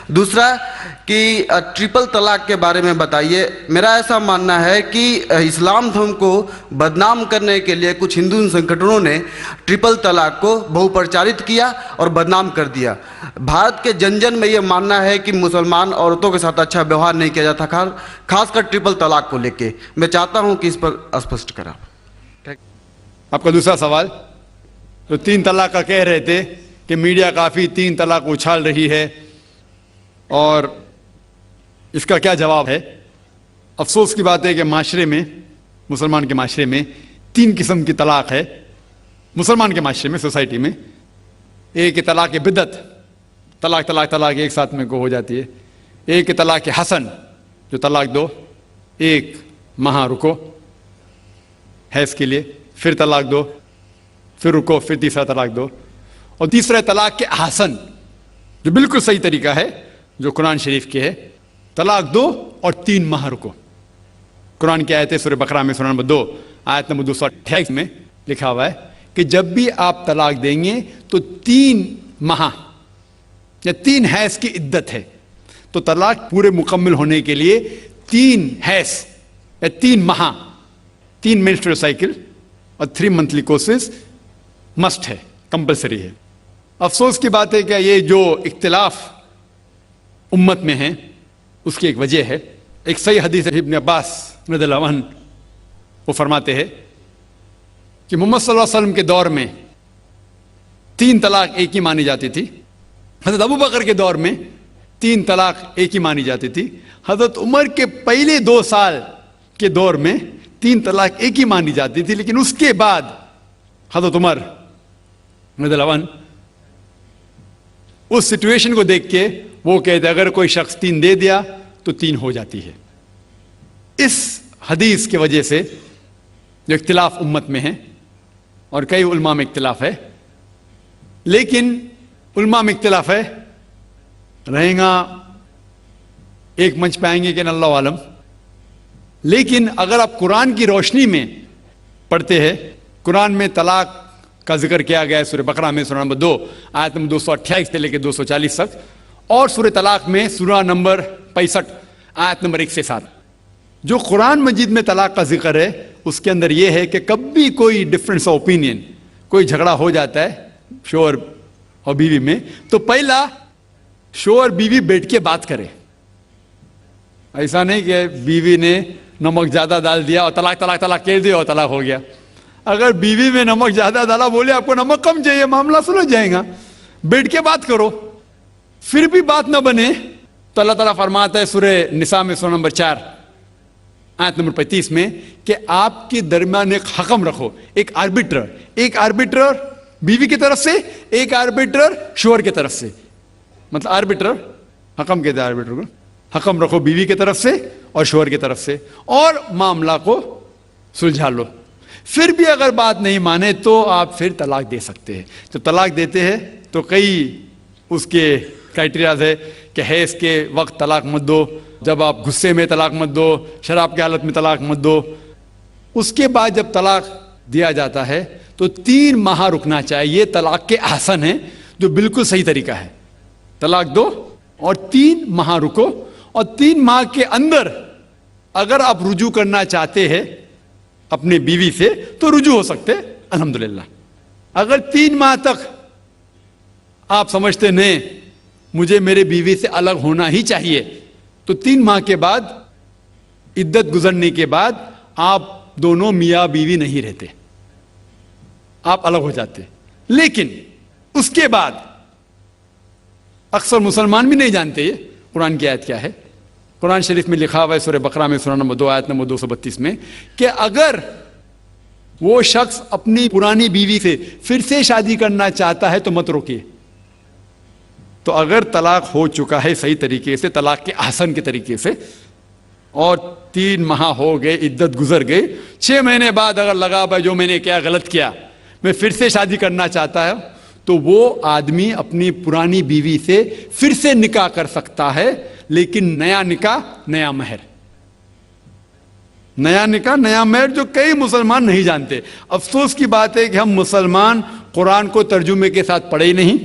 دوسرا کہ ٹرپل طلاق کے بارے میں بتائیے. میرا ایسا ماننا ہے کہ اسلام دھرم کو بدنام کرنے کے لیے کچھ ہندو سنگھٹنوں نے ٹرپل طلاق کو بہو پرچارت کیا اور بدنام کر دیا. بھارت کے جن جن میں یہ ماننا ہے کہ مسلمان عورتوں کے ساتھ اچھا ویوہار نہیں کیا جاتا، خاص کر ٹرپل طلاق کو لے کے. میں چاہتا ہوں کہ اس پر اسپشٹ کریں. آپ کا دوسرا سوال، تو 3 طلاق کا کہہ رہے تھے کہ میڈیا کافی 3 طلاق اچھال رہی ہے، اور اس کا کیا جواب ہے؟ افسوس کی بات ہے کہ معاشرے میں، مسلمان کے معاشرے میں 3 قسم کی طلاق ہے. مسلمان کے معاشرے میں، سوسائٹی میں، ایک طلاق بدعت، طلاق طلاق طلاق ایک ساتھ میں کو ہو جاتی ہے. ایک طلاق حسن، جو طلاق دو، 1 ماہ رکو حیض کے لیے، پھر طلاق دو، پھر رکو، پھر تیسرا طلاق دو. اور تیسرا طلاق کے احسن، جو بالکل صحیح طریقہ ہے، جو قرآن شریف کے ہے، طلاق دو اور 3 ماہ رکو. قرآن کی آیت ہے سورہ بقرہ میں، سورہ نمبر 2 آیت نمبر 228 میں لکھا ہوا ہے کہ جب بھی آپ طلاق دیں گے تو 3 ماہ یا 3 حیض کی عدت ہے. تو طلاق پورے مکمل ہونے کے لیے 3 حیض یا 3 ماہ، 3 menstrual سائیکل اور 3 monthly courses مسٹ ہے، کمپلسری ہے. افسوس کی بات ہے کہ یہ جو اختلاف امت میں ہے اس کی ایک وجہ ہے. ایک صحیح حدیث ابن عباس رضی اللہ عنہ وہ فرماتے ہیں کہ محمد صلی اللہ علیہ وسلم کے دور میں 3 طلاق ایک ہی مانی جاتی تھی. حضرت ابو بکر کے دور میں 3 طلاق ایک ہی مانی جاتی تھی. حضرت عمر کے پہلے 2 سال کے دور میں 3 طلاق ایک ہی مانی جاتی تھی. لیکن اس کے بعد حضرت عمر رضی اللہ عنہ اس سچویشن کو دیکھ کے وہ کہتے اگر کوئی شخص 3 دے دیا تو 3 ہو جاتی ہے. اس حدیث کی وجہ سے جو اختلاف امت میں ہے، اور کئی علماء میں اختلاف ہے، لیکن علماء میں اختلاف ہے، رہیں گا ایک منچ پہ آئیں گے کہ اللہ عالم. لیکن اگر آپ قرآن کی روشنی میں پڑھتے ہیں، قرآن میں طلاق کا ذکر کیا گیا ہے سورہ بقرہ میں، سورہ نمبر 2 آیت نمبر 228 سے لے کے 240 تک، اور سورہ طلاق میں سورہ نمبر 65 آیت نمبر 1 سے 7. جو قرآن مجید میں طلاق کا ذکر ہے اس کے اندر یہ ہے کہ کبھی کوئی ڈفرینس آف اوپینین، کوئی جھگڑا ہو جاتا ہے شوہر اور بیوی میں، تو پہلا شوہر بیوی بیٹھ کے بات کرے. ایسا نہیں کہ بیوی نے نمک زیادہ ڈال دیا اور طلاق طلاق طلاق کہہ دیا اور طلاق ہو گیا. اگر بیوی میں نمک زیادہ ڈالا، بولے آپ کو نمک کم چاہیے، معاملہ سلجھ جائے گا، بیٹھ کے بات کرو. پھر بھی بات نہ بنے تو اللہ تعالیٰ فرماتا ہے سورہ نساء میں، سورہ نمبر 4 آیت نمبر 35 میں کہ آپ کے درمیان ایک حکم رکھو، ایک آربیٹر بیوی کی طرف سے، ایک آربیٹر شوہر کی طرف سے. مطلب آربیٹر، حکم کہتے ہیں آربیٹر کو، حکم رکھو بیوی کی طرف سے اور شوہر کی طرف سے، اور معاملہ کو سلجھا لو. پھر بھی اگر بات نہیں مانے تو آپ پھر طلاق دے سکتے ہیں. تو طلاق دیتے ہیں تو کئی اس کے کرائٹیریاز ہے کہ حیض کے وقت طلاق مت دو، جب آپ غصے میں طلاق مت دو، شراب کی حالت میں طلاق مت دو. اس کے بعد جب طلاق دیا جاتا ہے تو 3 ماہ رکنا چاہیے. طلاق کے احسن ہیں جو بالکل صحیح طریقہ ہے. طلاق دو اور 3 ماہ رکو، اور 3 ماہ کے اندر اگر آپ رجوع کرنا چاہتے ہیں اپنے بیوی سے تو رجوع ہو سکتے الحمدللہ. اگر 3 ماہ تک آپ سمجھتے نہیں مجھے میرے بیوی سے الگ ہونا ہی چاہیے، تو 3 ماہ کے بعد، عدت گزرنے کے بعد، آپ دونوں میاں بیوی نہیں رہتے، آپ الگ ہو جاتے. لیکن اس کے بعد اکثر مسلمان بھی نہیں جانتے یہ قرآن کی آیت کیا ہے. قرآن شریف میں لکھا ہوا ہے سورہ بقرہ میں، سورہ نمبر 2 آیت نمبر 232 میں کہ اگر وہ شخص اپنی پرانی بیوی سے پھر سے شادی کرنا چاہتا ہے تو مت روکیے. تو اگر طلاق ہو چکا ہے صحیح طریقے سے، طلاق کے احسن کے طریقے سے، اور 3 ماہ ہو گئے، عدت گزر گئی، 6 مہینے بعد اگر لگا بھائی جو میں نے کیا غلط کیا، میں پھر سے شادی کرنا چاہتا ہے، تو وہ آدمی اپنی پرانی بیوی سے پھر سے نکاح کر سکتا ہے، لیکن نیا نکاح، نیا مہر. نیا نکاح نیا میرج جو کئی مسلمان نہیں جانتے. افسوس کی بات ہے کہ ہم مسلمان قرآن کو ترجمے کے ساتھ پڑھے ہی نہیں,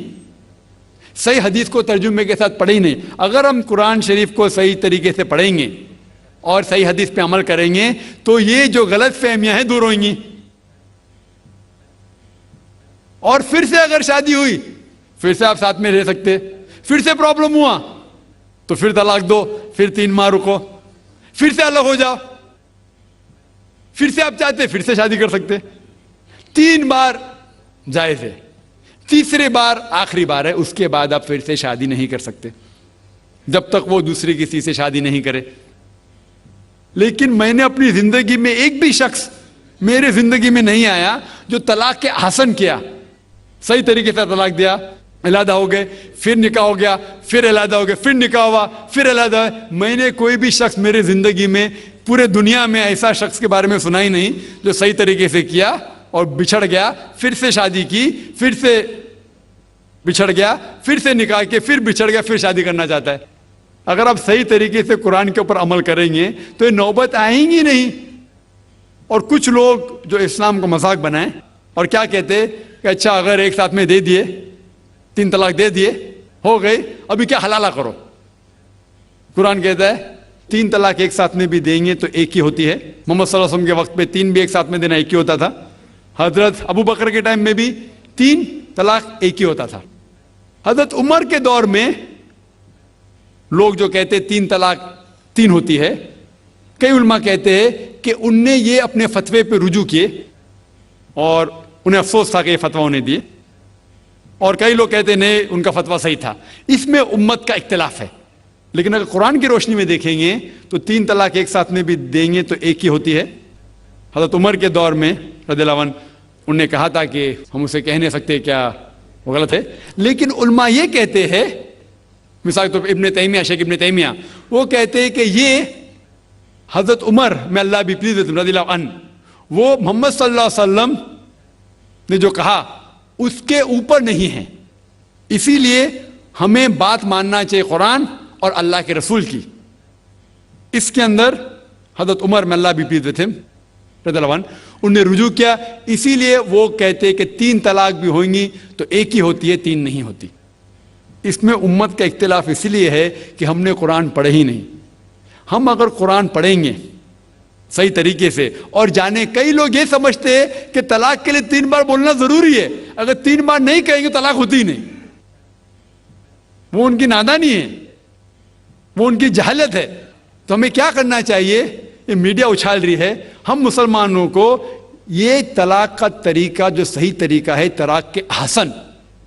صحیح حدیث کو ترجمے کے ساتھ پڑھے ہی نہیں. اگر ہم قرآن شریف کو صحیح طریقے سے پڑھیں گے اور صحیح حدیث پہ عمل کریں گے تو یہ جو غلط فہمیاں ہیں دور ہوئیں گی. اور پھر سے اگر شادی ہوئی پھر سے آپ ساتھ میں رہ سکتے, پھر سے پرابلم ہوا تو پھر طلاق دو, پھر 3 ماہ رکو, پھر سے الگ ہو جاؤ, پھر سے آپ چاہتے پھر سے شادی کر سکتے. 3 بار جائز ہے, تیسرے بار آخری بار ہے, اس کے بعد آپ پھر سے شادی نہیں کر سکتے جب تک وہ دوسری کسی سے شادی نہیں کرے. لیکن میں نے اپنی زندگی میں ایک بھی شخص میرے زندگی میں نہیں آیا جو طلاق کے حسن کیا, صحیح طریقے سے طلاق دیا, علیحدہ ہو گئے, پھر نکاح ہو گیا, پھر علیحدہ ہو گئے, پھر نکاح ہوا, پھر علیحدہ. میں نے کوئی بھی شخص میرے زندگی میں پورے دنیا میں ایسا شخص کے بارے میں سنا ہی نہیں جو صحیح طریقے سے کیا اور بچھڑ گیا, پھر سے شادی کی, پھر سے بچھڑ گیا, پھر سے نکاح کے, پھر بچھڑ گیا, پھر شادی کرنا چاہتا ہے. اگر آپ صحیح طریقے سے قرآن کے اوپر عمل کریں گے تو یہ نوبت آئیں گی نہیں. اور کچھ لوگ جو اسلام کو مذاق بنائیں اور کیا کہتے کہ اچھا اگر ایک ساتھ میں دے دیے, 3 طلاق دے دیے, ہو گئی, ابھی کیا حلالہ کرو. قرآن کہتا ہے 3 طلاق ایک ساتھ میں بھی دیں گے تو ایک ہی ہوتی ہے. محمد صلی اللہ علیہ وسلم کے وقت پہ 3 بھی ایک ساتھ میں دینا ایک ہی ہوتا تھا. حضرت ابو بکر کے ٹائم میں بھی 3 طلاق ایک ہی ہوتا تھا. حضرت عمر کے دور میں لوگ جو کہتے 3 طلاق 3 ہوتی ہے, کئی علماء کہتے ہیں کہ ان نے یہ اپنے فتوے پہ رجوع کیے اور انہیں افسوس تھا کہ یہ فتویٰ انہیں دیے, اور کئی لوگ کہتے نہیں ان کا فتویٰ صحیح تھا. اس میں امت کا اختلاف ہے. لیکن اگر قرآن کی روشنی میں دیکھیں گے تو 3 طلاق ایک ساتھ میں بھی دیں گے تو ایک ہی ہوتی ہے. حضرت عمر کے دور میں رضی اللہ عنہ انہوں نے کہا تھا کہ ہم اسے کہہ نہیں سکتے کیا وہ غلط ہے. لیکن علماء یہ کہتے ہیں, مثال کے طور پر ابن تیمیہ, شیخ ابن تیمیہ, وہ کہتے ہیں کہ یہ حضرت عمر میں اللہ بھی پلیز رضی اللہ عنہ, وہ محمد صلی اللہ علیہ وسلم نے جو کہا اس کے اوپر نہیں ہے, اسی لیے ہمیں بات ماننا چاہیے قرآن اور اللہ کے رسول کی. اس کے اندر حضرت عمر میں اللہ بھی پلیز رضی اللہ عنہ انہوں نے رجوع کیا, اسی لیے وہ کہتے کہ 3 طلاق بھی ہوئیں گی تو ایک ہی ہوتی ہے, 3 نہیں ہوتی. اس میں امت کا اختلاف اس لیے ہے کہ ہم نے قرآن پڑھے ہی نہیں. ہم اگر قرآن پڑھیں گے صحیح طریقے سے اور جانے, کئی لوگ یہ سمجھتے ہیں کہ طلاق کے لیے 3 بار بولنا ضروری ہے, اگر 3 بار نہیں کہیں گے طلاق ہوتی ہی نہیں. وہ ان کی نادانی ہے, وہ ان کی جہالت ہے. تو ہمیں کیا کرنا چاہیے, یہ میڈیا اچھال رہی ہے, ہم مسلمانوں کو یہ طلاق کا طریقہ جو صحیح طریقہ ہے طلاق کے حسن,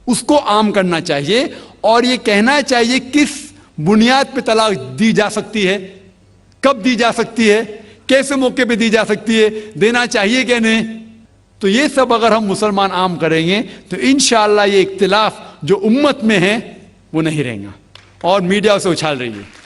اس کو عام کرنا چاہیے اور یہ کہنا چاہیے کس بنیاد پہ طلاق دی جا سکتی ہے, کب دی جا سکتی ہے, کیسے موقع پہ دی جا سکتی ہے, دینا چاہیے کہ نہیں. تو یہ سب اگر ہم مسلمان عام کریں گے تو انشاءاللہ یہ اختلاف جو امت میں ہے وہ نہیں رہیں گا, اور میڈیا اسے اچھال رہی ہے.